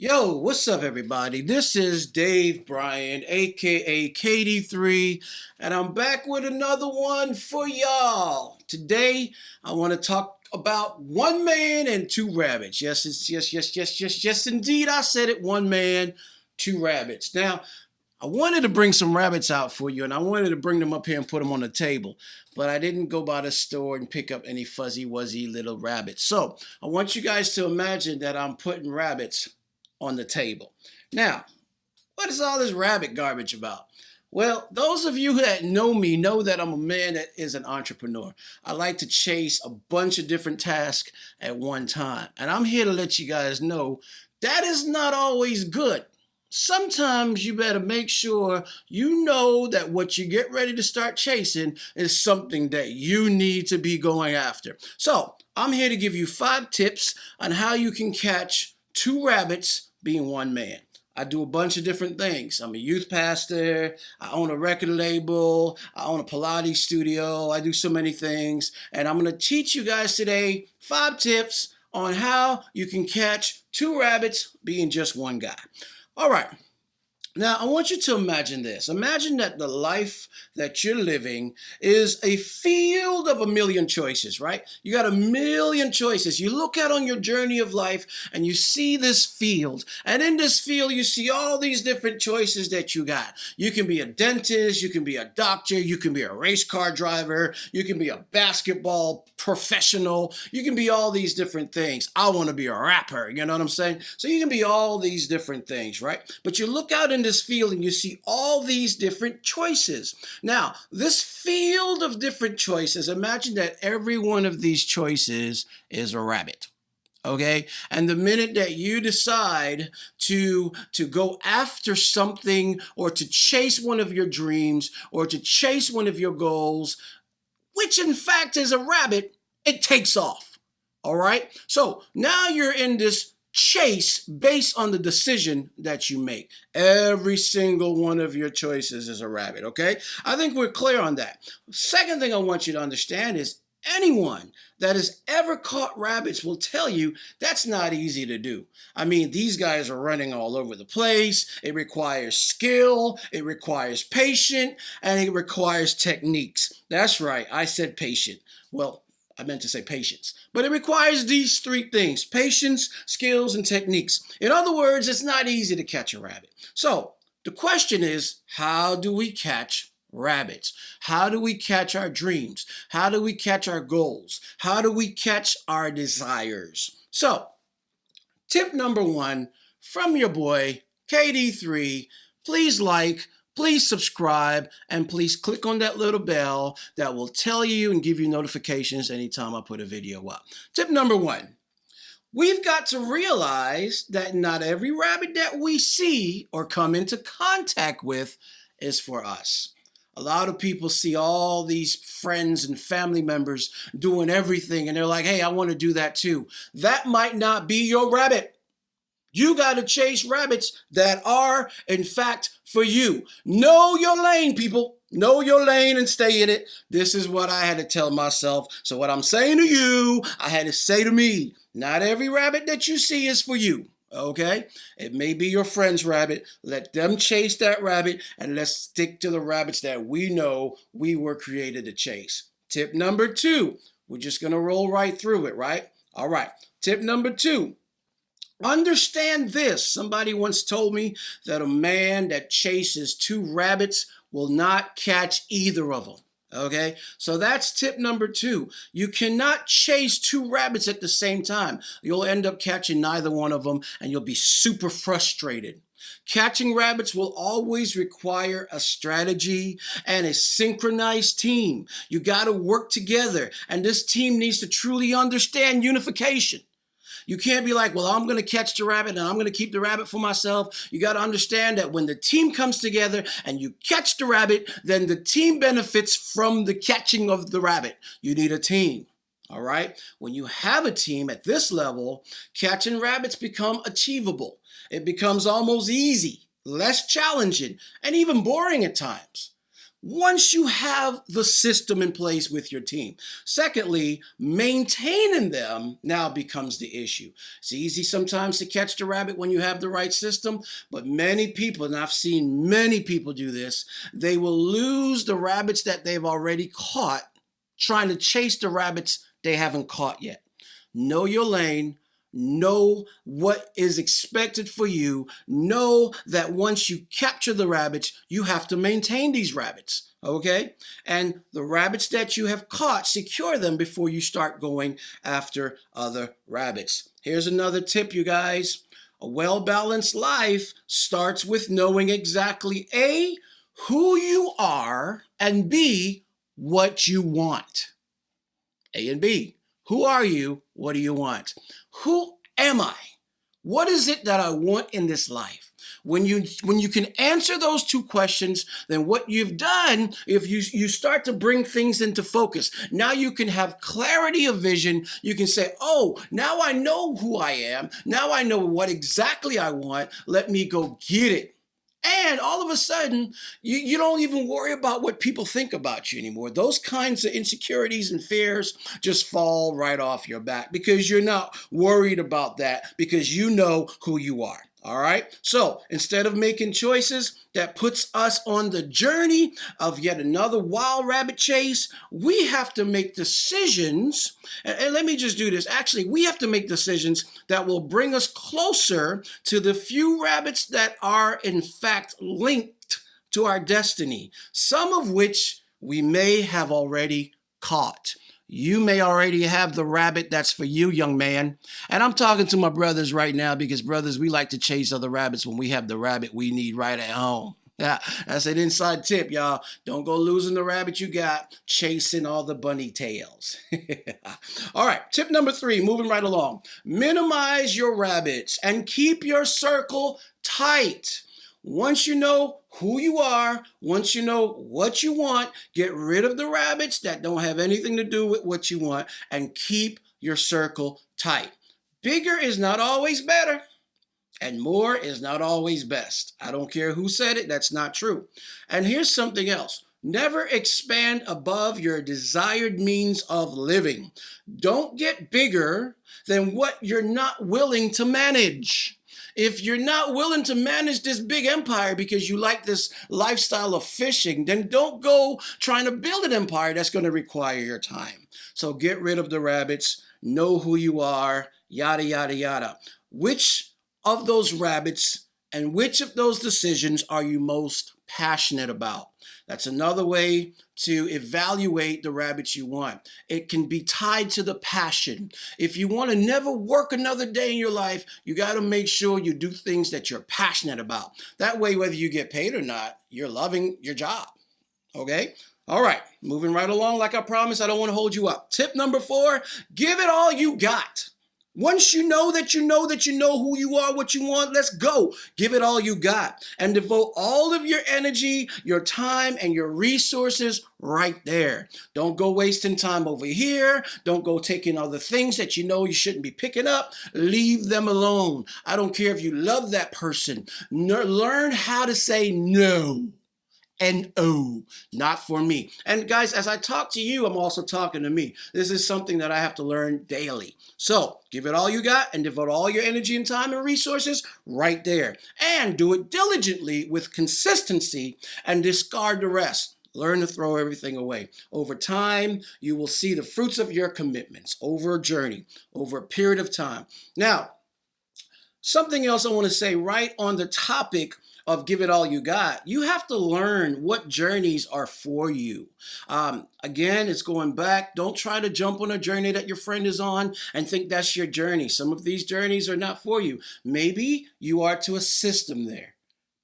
Yo, what's up, everybody? This is Dave Bryan, aka KD3, and I'm back with another one for y'all. Today, I want to talk about one man and two rabbits. Yes, indeed, I said it. One man, two rabbits. Now, I wanted to bring some rabbits out for you, and I wanted to bring them up here and put them on the table, but I didn't go by the store and pick up any fuzzy wuzzy little rabbits. So I want you guys to imagine that I'm putting rabbits on the table. Now, what is all this rabbit garbage about? Well, those of you that know me know that I'm a man that is an entrepreneur. I like to chase a bunch of different tasks at one time. And I'm here to let you guys know that is not always good. Sometimes you better make sure you know that what you get ready to start chasing is something that you need to be going after. So I'm here to give you 5 tips on how you can catch 2 rabbits being one man. I do a bunch of different things. I'm a youth pastor. I own a record label. I own a Pilates studio. I do so many things. And I'm going to teach you guys today 5 tips on how you can catch 2 rabbits being just one guy. All right. Now, I want you to imagine this. Imagine that the life that you're living is a field of a million choices, right? You got a million choices. You look out on your journey of life and you see this field. And in this field, you see all these different choices that you got. You can be a dentist. You can be a doctor. You can be a race car driver. You can be a basketball professional. You can be all these different things. I want to be a rapper. You know what I'm saying? So you can be all these different things, right? But you look out in this field and you see all these different choices. Now, this field of different choices, imagine that every one of these choices is a rabbit. Okay? And the minute that you decide to go after something or to chase one of your dreams or to chase one of your goals, which in fact is a rabbit, it takes off. All right? So now you're in this chase based on the decision that you make. Every single one of your choices is a rabbit, okay? I think we're clear on that. Second thing I want you to understand is anyone that has ever caught rabbits will tell you that's not easy to do. I mean, these guys are running all over the place. It requires skill, it requires patience, and it requires techniques. That's right, I said patient. Well, I meant to say patience. But it requires these 3 things: patience, skills, and techniques. In other words, it's not easy to catch a rabbit. So the question is, how do we catch rabbits? How do we catch our dreams? How do we catch our goals? How do we catch our desires? So tip number 1 from your boy, KD3, please like, please subscribe, and please click on that little bell that will tell you and give you notifications anytime I put a video up. Tip number 1, we've got to realize that not every rabbit that we see or come into contact with is for us. A lot of people see all these friends and family members doing everything, and they're like, hey, I want to do that too. That might not be your rabbit. You got to chase rabbits that are, in fact, for you. Know your lane, people. Know your lane and stay in it. This is what I had to tell myself. So what I'm saying to you, I had to say to me. Not every rabbit that you see is for you. Okay? It may be your friend's rabbit. Let them chase that rabbit, and let's stick to the rabbits that we know we were created to chase. Tip number 2. We're just going to roll right through it, right? All right. Tip number 2. Understand this. Somebody once told me that a man that chases 2 rabbits will not catch either of them. Okay, so that's tip number 2. You cannot chase 2 rabbits at the same time. You'll end up catching neither one of them, and you'll be super frustrated. Catching rabbits will always require a strategy and a synchronized team. You got to work together, and this team needs to truly understand unification. You can't be like, well, I'm going to catch the rabbit and I'm going to keep the rabbit for myself. You got to understand that when the team comes together and you catch the rabbit, then the team benefits from the catching of the rabbit. You need a team. All right. When you have a team at this level, catching rabbits become achievable. It becomes almost easy, less challenging, and even boring at times. once you have the system in place with your team. Secondly, maintaining them now becomes the issue. It's easy sometimes to catch the rabbit when you have the right system, but many people, and I've seen many people do this, they will lose the rabbits that they've already caught trying to chase the rabbits they haven't caught yet. Know your lane. Know what is expected for you. Know that once you capture the rabbits, you have to maintain these rabbits, okay? And the rabbits that you have caught, secure them before you start going after other rabbits. Here's another tip, you guys. A well-balanced life starts with knowing exactly A, who you are, and B, what you want. A and B. Who are you? What do you want? Who am I? What is it that I want in this life? When you can answer those two questions, then what you've done, if you start to bring things into focus, now you can have clarity of vision. You can say, oh, now I know who I am. Now I know what exactly I want. Let me go get it. And all of a sudden, you don't even worry about what people think about you anymore. Those kinds of insecurities and fears just fall right off your back because you're not worried about that because you know who you are. All right. So instead of making choices that puts us on the journey of yet another wild rabbit chase, we have to make decisions. And let me just do this. Actually, we have to make decisions that will bring us closer to the few rabbits that are in fact linked to our destiny, some of which we may have already caught. You may already have the rabbit that's for you, young man. And I'm talking to my brothers right now because, brothers, we like to chase other rabbits when we have the rabbit we need right at home. Yeah, that's an inside tip, y'all. Don't go losing the rabbit you got chasing all the bunny tails. All right, tip number 3, moving right along. Minimize your rabbits and keep your circle tight. Once you know who you are, once you know what you want, get rid of the rabbits that don't have anything to do with what you want and keep your circle tight. Bigger is not always better, and more is not always best. I don't care who said it, that's not true. And here's something else. Never expand above your desired means of living. Don't get bigger than what you're not willing to manage. If you're not willing to manage this big empire because you like this lifestyle of fishing, then don't go trying to build an empire that's going to require your time. So get rid of the rabbits, know who you are, yada, yada, yada. Which of those rabbits and which of those decisions are you most passionate about? That's another way to evaluate the rabbits you want. It can be tied to the passion. If you want to never work another day in your life, you got to make sure you do things that you're passionate about. That way, whether you get paid or not, you're loving your job. Okay? All right, moving right along like I promised. I don't want to hold you up. Tip number 4, give it all you got. Once you know that you know that you know who you are, what you want, let's go. Give it all you got and devote all of your energy, your time, and your resources right there. Don't go wasting time over here. Don't go taking other things that you know you shouldn't be picking up. Leave them alone. I don't care if you love that person. Learn how to say no. And oh, not for me. And guys, as I talk to you, I'm also talking to me. This is something that I have to learn daily. So give it all you got and devote all your energy and time and resources right there. And do it diligently with consistency and discard the rest. Learn to throw everything away. Over time, you will see the fruits of your commitments over a journey, over a period of time. Now, something else I want to say right on the topic of give it all you got. You have to learn what journeys are for you. Again, it's going back. Don't try to jump on a journey that your friend is on and think that's your journey. Some of these journeys are not for you. Maybe you are to assist them there.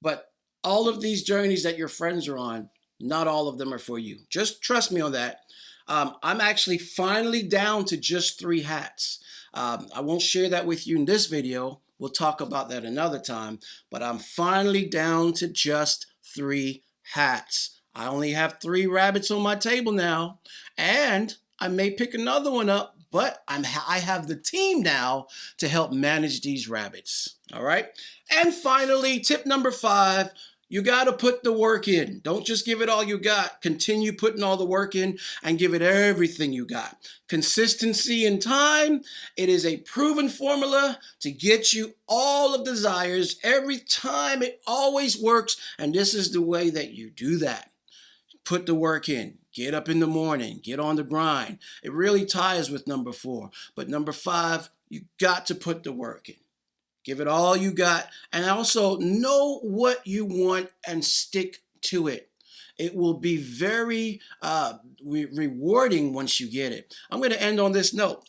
But all of these journeys that your friends are on, not all of them are for you. Just trust me on that. I'm actually finally down to just 3 hats. I won't share that with you in this video. We'll talk about that another time, but I'm finally down to just 3 hats. I only have 3 rabbits on my table now, and I may pick another one up, but I have the team now to help manage these rabbits. All right. And finally, tip number 5, You got to put the work in. Don't just give it all you got. Continue putting all the work in and give it everything you got. Consistency in time, it is a proven formula to get you all of desires every time. It always works, and this is the way that you do that. Put the work in. Get up in the morning. Get on the grind. It really ties with number 4. But number 5, you got to put the work in. Give it all you got, and also know what you want and stick to it. It will be very rewarding once you get it. I'm going to end on this note.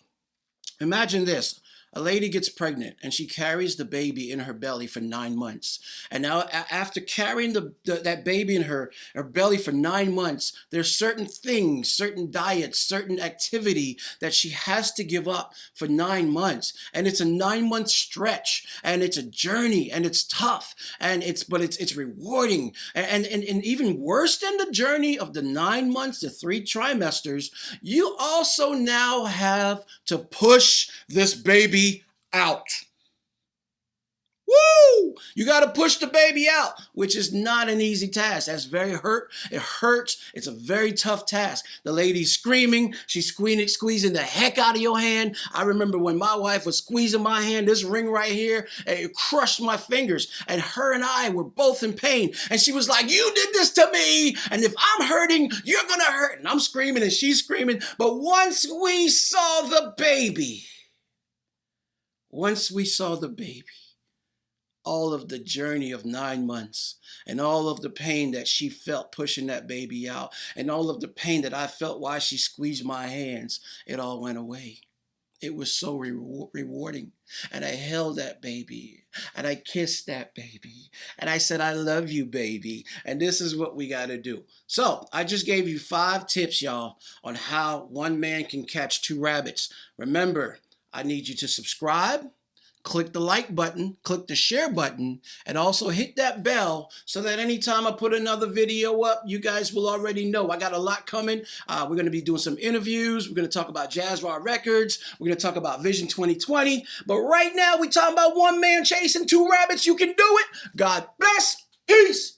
Imagine this. A lady gets pregnant and she carries the baby in her belly for 9 months. And now after carrying that baby in her belly for 9 months, there's certain things, certain diets, certain activity that she has to give up for 9 months. And it's a 9-month stretch, and it's a journey, and it's tough, and it's rewarding. And even worse than the journey of the 9 months, the 3 trimesters, you also now have to push this baby out. Woo! You got to push the baby out, which is not an easy task. That's very hurt. It hurts. It's a very tough task. The lady's screaming. She's squeezing the heck out of your hand. I remember when my wife was squeezing my hand, this ring right here, and it crushed my fingers. And her and I were both in pain. And she was like, "You did this to me. And if I'm hurting, you're going to hurt." And I'm screaming and she's screaming. But once we saw the baby, all of the journey of 9 months and all of the pain that she felt pushing that baby out and all of the pain that I felt while she squeezed my hands, it all went away. It was so rewarding. And I held that baby and I kissed that baby and I said, "I love you, baby." And this is what we got to do. So I just gave you 5 tips, y'all, on how one man can catch 2 rabbits. Remember, I need you to subscribe, click the like button, click the share button, and also hit that bell so that anytime I put another video up, you guys will already know. I got a lot coming. We're going to be doing some interviews. We're going to talk about Jazz Raw Records. We're going to talk about Vision 2020. But right now, we're talking about one man chasing 2 rabbits. You can do it. God bless. Peace.